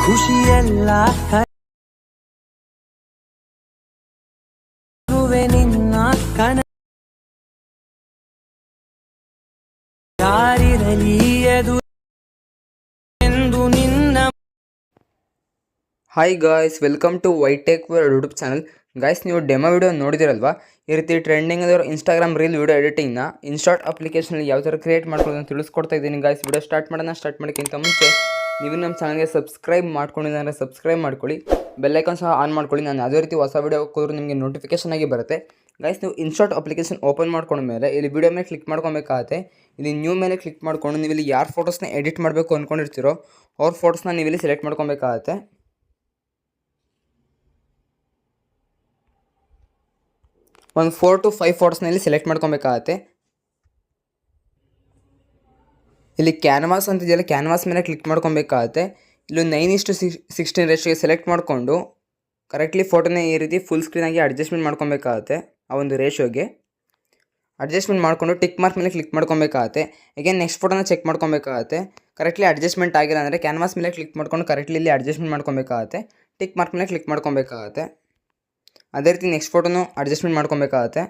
ಖುಷಿಯೆಲ್ಲ ಕರುವೆ ನಿನ್ನ ಕಣ ಯಾರಿರಲಿ ಎದು ಎಂದು ನಿನ್ನ. Hi guys, welcome to Vitech world YouTube channel. Guys, ನೀವು ಡೆಮೋ ವಿಡಿಯೋ ನೋಡಿದಿರಲ್ವಾ? ಈ ರೀತಿ ಟ್ರೆಂಡಿಂಗ್ ಅದರ ಇನ್ಸ್ಟಾಗ್ರಾಮ್ ರೀಲ್ ವಿಡಿಯೋ ಎಡಿಟಿಂಗ್ನ ಇನ್ಸ್ಟಾಟ್ ಅಪ್ಲಿಕೇಶನಲ್ಲಿ ಯಾವ ಥರ ಕ್ರಿಯೇಟ್ ಮಾಡ್ಕೊಳ್ಳೋದು ಅಂತ ತಿಳಿಸ್ಕೊಡ್ತಾ ಇದ್ದೀನಿ. ಗಾಯ್ಸ್, ವಿಡಿಯೋ ಸ್ಟಾರ್ಟ್ ಮಾಡೋಕ್ಕಿಂತ ಮುಂಚೆ ನೀವು ನಮ್ಮ ಚಾನಲ್ಗೆ ಸಬ್ಸ್ಕ್ರೈಬ್ ಮಾಡ್ಕೊಂಡಿದ್ದಾರೆ ಸಬ್ಸ್ಕ್ರೈಬ್ ಮಾಡ್ಕೊಳ್ಳಿ, ಬೆಲ್ಲೈಕಾನ್ ಸಹ ಆನ್ ಮಾಡ್ಕೊಳ್ಳಿ. ನಾನು ಯಾವುದೇ ರೀತಿ ಹೊಸ ವಿಡಿಯೋ ಹೋಗೋರು ನಿಮಗೆ ನೋಟಿಫಿಕೇಶನ್ ಆಗಿ ಬರುತ್ತೆ. ಗೈಸ್, ನೀವು ಇನ್ಸ್ಟಾಟ್ ಅಪ್ಲಿಕೇಶನ್ ಓಪನ್ ಮಾಡ್ಕೊಂಡ್ಮೇಲೆ ಇಲ್ಲಿ ವಿಡಿಯೋ ಮೇಲೆ ಕ್ಲಿಕ್ ಮಾಡ್ಕೊಬೇಕಾಗತ್ತೆ. ಇಲ್ಲಿ ನ್ಯೂ ಮೇಲೆ ಕ್ಲಿಕ್ ಮಾಡ್ಕೊಂಡು ನೀವು ಇಲ್ಲಿ ಯಾರು ಫೋಟೋಸ್ನ ಎಡಿಟ್ ಮಾಡಬೇಕು ಅಂದ್ಕೊಂಡಿರ್ತೀರೋ ಅವ್ರ ಫೋಟೋಸ್ನ ನೀವು ಇಲ್ಲಿ ಸೆಲೆಕ್ಟ್ ಮಾಡ್ಕೊಬೇಕಾಗತ್ತೆ. ಒಂದು 4 to 5 ಫೋಟೋಸ್ನಲ್ಲಿ ಸೆಲೆಕ್ಟ್ ಮಾಡ್ಕೊಬೇಕಾಗತ್ತೆ. ಇಲ್ಲಿ ಕ್ಯಾನ್ವಾಸ್ ಅಂತಿದೆಯಲ್ಲ, ಕ್ಯಾನ್ವಾಸ್ ಮೇಲೆ ಕ್ಲಿಕ್ ಮಾಡ್ಕೊಬೇಕಾಗತ್ತೆ. ಇಲ್ಲಿ 9:16 ರೇಷಿಯೋಗೆ ಸೆಲೆಕ್ಟ್ ಮಾಡಿಕೊಂಡು ಕರೆಕ್ಟ್ಲಿ ಫೋಟೋನ ಈ ರೀತಿ ಫುಲ್ ಸ್ಕ್ರೀನಾಗಿ ಅಡ್ಜಸ್ಟ್ಮೆಂಟ್ ಮಾಡ್ಕೊಬೇಕಾಗತ್ತೆ. ಆ ಒಂದು ರೇಷಿಯೋಗೆ ಅಡ್ಜಸ್ಟ್ಮೆಂಟ್ ಮಾಡಿಕೊಂಡು ಟಿಕ್ ಮಾರ್ಕ್ ಮೇಲೆ ಕ್ಲಿಕ್ ಮಾಡ್ಕೊಬೇಕಾಗತ್ತೆ. ಅಗೇನ್ ನೆಕ್ಸ್ಟ್ ಫೋಟೋನ ಚೆಕ್ ಮಾಡ್ಕೊಬೇಕಾಗತ್ತೆ. ಕರೆಕ್ಟ್ಲಿ ಅಡ್ಜಸ್ಟ್ಮೆಂಟ್ ಆಗಿಲ್ಲ ಅಂದರೆ ಕ್ಯಾನ್ವಾಸ್ ಮೇಲೆ ಕ್ಲಿಕ್ ಮಾಡ್ಕೊಂಡು ಕರೆಕ್ಟ್ಲಿ ಇಲ್ಲಿ ಅಡ್ಜಸ್ಟ್ಮೆಂಟ್ ಮಾಡ್ಕೊಬೇಕಾಗತ್ತೆ. ಟಿಕ್ ಮಾರ್ಕ್ ಮೇಲೆ ಕ್ಲಿಕ್ ಮಾಡ್ಕೊಬೇಕಾಗತ್ತೆ. ಅದೇ ರೀತಿ ನೆಕ್ಸ್ಟ್ ಫೋಟೋನು ಅಡ್ಜಸ್ಟ್ಮೆಂಟ್ ಮಾಡ್ಕೊಬೇಕಾಗತ್ತೆ.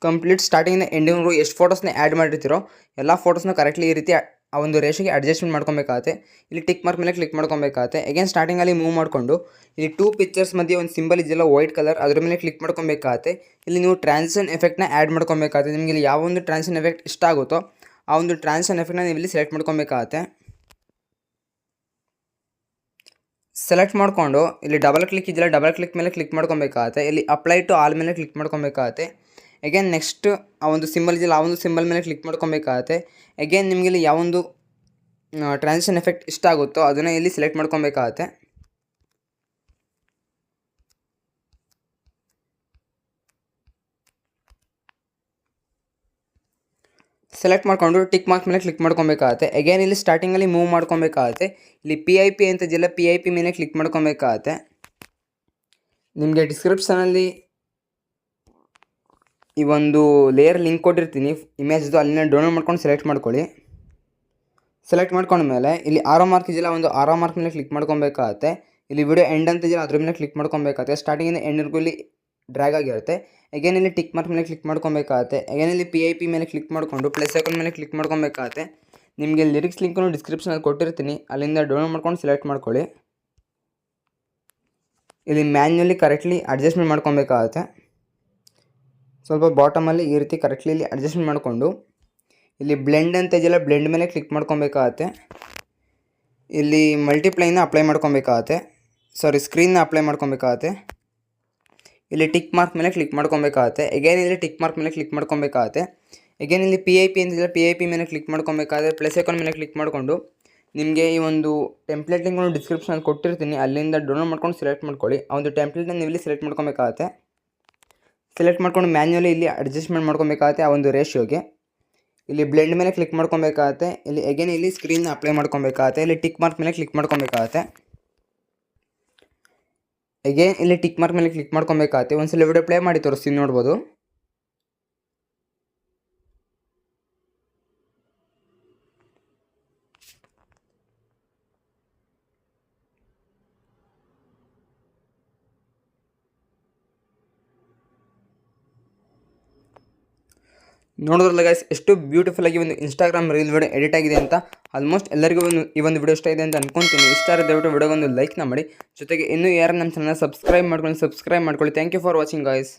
ಕಂಪ್ಲೀಟ್ ಸ್ಟಾರ್ಟಿಂಗಿಂದ ಎಂಡಿಂಗ್ವರೆಗೂ ಎಷ್ಟು ಫೋಟೋಸ್ನ ಆ್ಯಡ್ ಮಾಡಿರ್ತೀರೋ ಎಲ್ಲ ಫೋಟೋಸ್ನ ಕರೆಕ್ಟ್ಲಿ ಈ ರೀತಿ ಆ ಒಂದು ರೇಷಿಗೆ ಅಡ್ಜಸ್ಟ್ಮೆಂಟ್ ಮಾಡ್ಕೊಬೇಕಾಗತ್ತೆ. ಇಲ್ಲಿ ಟಿಕ್ ಮಾರ್ಕ್ ಮೇಲೆ ಕ್ಲಿಕ್ ಮಾಡ್ಕೊಬೇಕಾಗತ್ತೆ. ಅಗೇನ್ ಸ್ಟಾರ್ಟಿಂಗಲ್ಲಿ ಮೂವ್ ಮಾಡಿಕೊಂಡು ಇಲ್ಲಿ 2 ಪಿಕ್ಚರ್ಸ್ ಮಧ್ಯೆ ಒಂದು ಸಿಂಬಲ್ ಇದೆಯಲ್ಲ ವೈಟ್ ಕಲರ್, ಅದ್ರ ಮೇಲೆ ಕ್ಲಿಕ್ ಮಾಡ್ಕೊಬೇಕಾಗತ್ತೆ. ಇಲ್ಲಿ ನೀವು ಟ್ರಾನ್ಸಿಷನ್ ಎಫೆಕ್ಟ್ನ ಆ್ಯಡ್ ಮಾಡ್ಕೊಬೇಕಾಗತ್ತೆ. ನಿಮಗೆ ಇಲ್ಲಿ ಯಾವ ಒಂದು ಟ್ರಾನ್ಸಿಷನ್ ಎಫೆಕ್ಟ್ ಇಷ್ಟ ಆಗುತ್ತೋ ಆ ಒಂದು ಟ್ರಾನ್ಸಿಷನ್ ಎಫೆಕ್ಟ್ನ ನೀವು ಇಲ್ಲಿ ಸೆಲೆಕ್ಟ್ ಮಾಡ್ಕೊಬೇಕಾಗತ್ತೆ. ಸೆಲೆಕ್ಟ್ ಮಾಡಿಕೊಂಡು ಇಲ್ಲಿ ಡಬಲ್ ಕ್ಲಿಕ್ ಇದೆಯಲ್ಲ, ಡಬಲ್ ಕ್ಲಿಕ್ ಮೇಲೆ ಕ್ಲಿಕ್ ಮಾಡ್ಕೊಬೇಕಾಗತ್ತೆ. ಇಲ್ಲಿ ಅಪ್ಲೈ ಟು ಆಲ್ ಮೇಲೆ ಕ್ಲಿಕ್ ಮಾಡ್ಕೊಬೇಕಾಗತ್ತೆ. ಅಗೇನ್ ನೆಕ್ಸ್ಟ್ ಆ ಒಂದು ಸಿಂಬಲ್ ಇದೆಯಲ್ಲ ಆ ಒಂದು ಸಿಂಬಲ್ ಮೇಲೆ ಕ್ಲಿಕ್ ಮಾಡ್ಕೊಬೇಕಾಗತ್ತೆ. ಅಗೇನ್ ನಿಮಗೆ ಇಲ್ಲಿ ಯಾವೊಂದು ಟ್ರಾನ್ಸಿಷನ್ ಎಫೆಕ್ಟ್ ಇಷ್ಟ ಆಗುತ್ತೋ ಅದನ್ನು ಇಲ್ಲಿ ಸೆಲೆಕ್ಟ್ ಮಾಡ್ಕೊಬೇಕಾಗತ್ತೆ. ಸೆಲೆಕ್ಟ್ ಮಾಡಿಕೊಂಡು ಟಿಕ್ ಮಾರ್ಕ್ ಮೇಲೆ ಕ್ಲಿಕ್ ಮಾಡ್ಕೊಬೇಕಾಗತ್ತೆ. ಅಗೇನ್ ಇಲ್ಲಿ ಸ್ಟಾರ್ಟಿಂಗಲ್ಲಿ ಮೂವ್ ಮಾಡ್ಕೊಬೇಕಾಗತ್ತೆ. ಇಲ್ಲಿ PIP ಅಂತ ಇದೆಯಲ್ಲ, PIP ಮೇಲೆ ಕ್ಲಿಕ್ ಮಾಡ್ಕೊಬೇಕಾಗತ್ತೆ. ನಿಮಗೆ ಡಿಸ್ಕ್ರಿಪ್ಷನಲ್ಲಿ ಈ ಒಂದು ಲೇಯರ್ ಲಿಂಕ್ ಕೊಟ್ಟಿರ್ತೀನಿ ಇಮೇಜ್ದು, ಅಲ್ಲಿನ ಡೌನ್ಲೋಡ್ ಮಾಡ್ಕೊಂಡು ಸೆಲೆಕ್ಟ್ ಮಾಡ್ಕೊಳ್ಳಿ. ಸೆಲೆಕ್ಟ್ ಮಾಡ್ಕೊಂಡ್ಮೇಲೆ ಇಲ್ಲಿ ಆರೋ ಮಾರ್ಕ್ ಇದೆಯಲ್ಲ, ಒಂದು ಆರೋ ಮಾರ್ಕ್ ಮೇಲೆ ಕ್ಲಿಕ್ ಮಾಡ್ಕೊಬೇಕಾಗತ್ತೆ. ಇಲ್ಲಿ ವಿಡಿಯೋ ಎಂಡ್ ಅಂತ ಇದೆಯಲ್ಲ ಅದ್ರ ಮೇಲೆ ಕ್ಲಿಕ್ ಮಾಡ್ಕೊಬೇಕಾಗತ್ತೆ. ಸ್ಟಾರ್ಟಿಂಗಿಂದ ಎಂಡ್ವರೆಗೂ ಇಲ್ಲಿ ಡ್ರ್ಯಾಗ್ ಆಗಿರುತ್ತೆ. ಅಗೇನ್ ಇಲ್ಲಿ ಟಿಕ್ ಮಾರ್ಕ್ ಮೇಲೆ ಕ್ಲಿಕ್ ಮಾಡ್ಕೊಬೇಕಾಗತ್ತೆ. ಅಗೇನ್ ಇಲ್ಲಿ PIP ಮೇಲೆ ಕ್ಲಿಕ್ ಮಾಡಿಕೊಂಡು ಪ್ಲಸ್ ಐಕಾನ್ ಮೇಲೆ ಕ್ಲಿಕ್ ಮಾಡ್ಕೊಬೇಕಾಗತ್ತೆ. ನಿಮಗೆ ಲಿರಿಕ್ಸ್ ಲಿಂಕನ್ನು ಡಿಸ್ಕ್ರಿಪ್ಷನಲ್ಲಿ ಕೊಟ್ಟಿರ್ತೀನಿ, ಅಲ್ಲಿಂದ ಡೌನ್ಲೋಡ್ ಮಾಡ್ಕೊಂಡು ಸೆಲೆಕ್ಟ್ ಮಾಡ್ಕೊಳ್ಳಿ. ಇಲ್ಲಿ ಮ್ಯಾನ್ಯುವಲಿ ಕರೆಕ್ಟ್ಲಿ ಅಡ್ಜಸ್ಟ್ಮೆಂಟ್ ಮಾಡ್ಕೊಬೇಕಾಗತ್ತೆ. ಸ್ವಲ್ಪ ಬಾಟಮಲ್ಲಿ ಈ ರೀತಿ ಕರೆಕ್ಟ್ಲಿ ಇಲ್ಲಿ ಅಡ್ಜಸ್ಟ್ಮೆಂಟ್ ಮಾಡಿಕೊಂಡು ಇಲ್ಲಿ ಬ್ಲೆಂಡ್ ಅಂತ ಇದೆಯಲ್ಲ, ಬ್ಲೆಂಡ್ ಮೇಲೆ ಕ್ಲಿಕ್ ಮಾಡ್ಕೊಬೇಕಾಗತ್ತೆ. ಇಲ್ಲಿ ಮಲ್ಟಿಪ್ಲೈನ ಅಪ್ಲೈ ಮಾಡ್ಕೊಬೇಕಾಗತ್ತೆ, ಸ್ಕ್ರೀನ್ನ ಅಪ್ಲೈ ಮಾಡ್ಕೊಬೇಕಾಗತ್ತೆ. ಇಲ್ಲಿ ಟಿಕ್ ಮಾರ್ಕ್ ಮೇಲೆ ಕ್ಲಿಕ್ ಮಾಡ್ಕೊಬೇಕಾಗತ್ತೆ. ಅಗೇನ್ ಇಲ್ಲಿ ಟಿಕ್ ಮಾರ್ಕ್ ಮೇಲೆ ಕ್ಲಿಕ್ ಮಾಡ್ಕೊಬೇಕಾಗತ್ತೆ. ಅಗೇನ್ ಇಲ್ಲಿ PIP ಅಂತಿದೆಯಲ್ಲ, PIP ಮೇಲೆ ಕ್ಲಿಕ್ ಮಾಡ್ಕೊಬೇಕಾದ್ರೆ ಪ್ಲಸ್ ಐಕಾನ್ ಮೇಲೆ ಕ್ಲಿಕ್ ಮಾಡಿಕೊಂಡು ನಿಮಗೆ ಈ ಒಂದು ಟೆಂಪ್ಲೇಟ್ ಲಿಂಕನ್ನು ಡಿಸ್ಕ್ರಿಪ್ಷನಲ್ಲಿ ಕೊಟ್ಟಿರ್ತೀನಿ, ಅಲ್ಲಿಂದ ಡೌನ್ಲೋಡ್ ಮಾಡ್ಕೊಂಡು ಸೆಲೆಕ್ಟ್ ಮಾಡ್ಕೊಳ್ಳಿ. ಆ ಒಂದು ಟೆಂಪ್ಲೇಟ್ನ ನೀವು ಇಲ್ಲಿ ಸೆಲೆಕ್ಟ್ ಮಾಡ್ಕೊಬೇಕಾಗತ್ತೆ. ಸೆಲೆಕ್ಟ್ ಮಾಡ್ಕೊಂಡು ಮ್ಯಾನ್ಯುವಲಿ ಇಲ್ಲಿ ಅಡ್ಜಸ್ಟ್ಮೆಂಟ್ ಮಾಡ್ಕೊಬೇಕಾಗತ್ತೆ ಆ ಒಂದು ರೇಷಿಯೋಗೆ. ಇಲ್ಲಿ ಬ್ಲೆಂಡ್ ಮೇಲೆ ಕ್ಲಿಕ್ ಮಾಡ್ಕೊಬೇಕಾಗತ್ತೆ. ಇಲ್ಲಿ ಅಗೇನ್ ಇಲ್ಲಿ ಸ್ಕ್ರೀನ್ನ ಅಪ್ಲೈ ಮಾಡ್ಕೊಬೇಕಾಗತ್ತೆ. ಇಲ್ಲಿ ಟಿಕ್ ಮಾರ್ಕ್ ಮೇಲೆ ಕ್ಲಿಕ್ ಮಾಡ್ಕೊಬೇಕಾಗತ್ತೆ. ಅಗೇನ್ ಇಲ್ಲಿ ಟಿಕ್ ಮಾರ್ಕ್ ಮೇಲೆ ಕ್ಲಿಕ್ ಮಾಡ್ಕೊಬೇಕಾಗತ್ತೆ. ಒಂದ್ಸಲ ವಿಡಿಯೋ ಪ್ಲೇ ಮಾಡಿ ತೋರಿಸ್ತೀನಿ, ನೋಡ್ಬೋದು. ನೋಡಿದ್ರಲ್ಲ ಗೈಸ್, ಎಷ್ಟು ಬ್ಯೂಟಿಫುಲ್ ಆಗಿ ಒಂದು ಇನ್ಸ್ಟಾಗ್ರಾಮ್ ರೀಲ್ ವಿಡಿಯೋ ಎಡಿಟ್ ಆಗಿದೆ ಅಂತ. ಆಲ್ಮೋಸ್ಟ್ ಎಲ್ಲರಿಗೂ ಈ ಒಂದು ವಿಡಿಯೋ ಇಷ್ಟ ಇದೆ ಅಂತ ಅನ್ಕೊಂತೀನಿ. ಇಷ್ಟ ಆದರೆ ದಯವಿಟ್ಟು ವಿಡಿಯೋಗೊಂದು ಲೈಕ್ನ ಮಾಡಿ, ಜೊತೆಗೆ ಇನ್ನೂ ಯಾರು ನಮ್ಮ ಚಾನಲ್ ಸಬ್ಸ್ಕ್ರೈಬ್ ಮಾಡ್ಕೊಳ್ಳಿ. Thank you for watching guys.